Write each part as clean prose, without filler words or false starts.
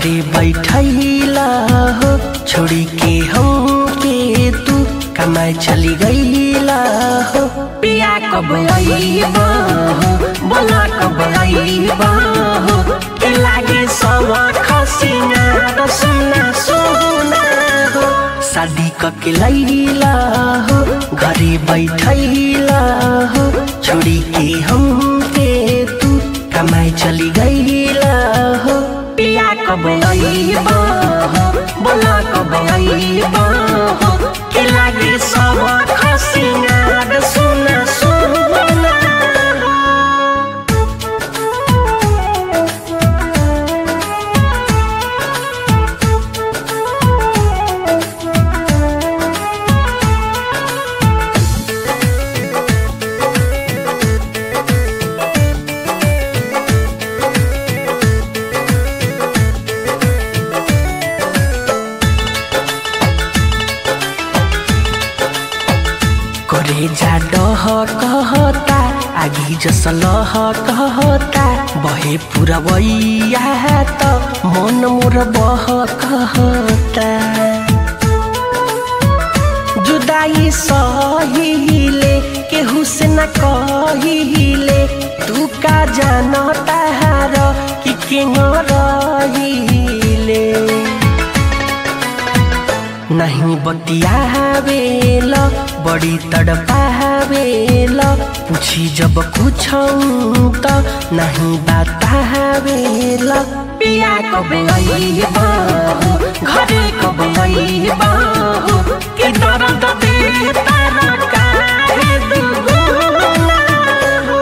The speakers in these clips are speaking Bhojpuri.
घरे बैठैला हो छोड़ी के हमके तू कमाए चली गईला हो। पिया कब आईबा हो बोला कब आईबा हो के लागे सवा खसिना सुना सुना हो। शादी कके लैला हो घरे बैठैला हो छोड़ी के हमके तू कमाए चली गईला हो। पिया कब आईबा हो बोला कब आईबा हो के लागे सवा खसिना सुना सुना। करे जा डह कहता आगी जसलह कहता बहे पूरा वैया त मन मोर बह कहता। जुदाई सहिले केहू से न कहिले तू का जानता हार कि केंग रहिले। नहीं बतियावेला बड़ी तड़पावेला पूछी जब कुछ त नहीं बतावेला। पिया कब आईबा हो घरे कब आईबा हो के दर्द देता काहे दुगुना हो।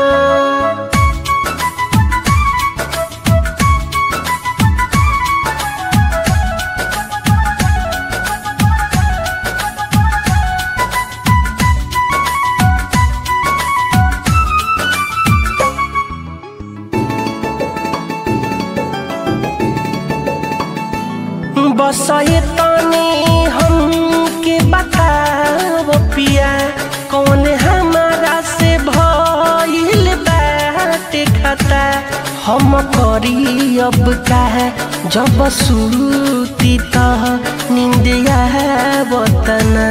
बस ये तने हमके बताव पिया कौन हमारा से भइल बाटे खता। हम करी अब का जब सुती त नींदिया बतना।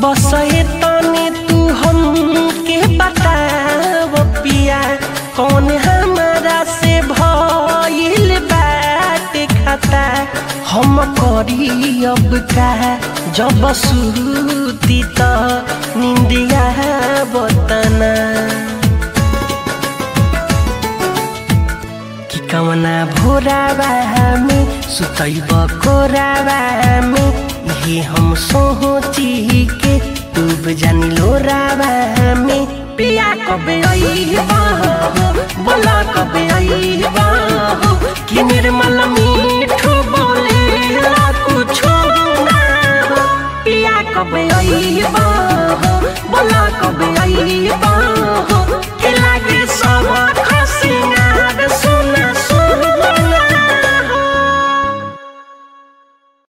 बस ये तने तू हमके बताव पिया कौन हमारा से भइल बाटे खता। हम करी अब का जब सुती त नींदिया बतना। कि कवना भोरावा में सुतैब कोरावा में ये हम सोची के डूब जानी लोरावा में। पिया कब आईबा हो बोला कब आईबा हो कि निर्मल मीठू बोले कुछ ना हो। पिया कब आईबा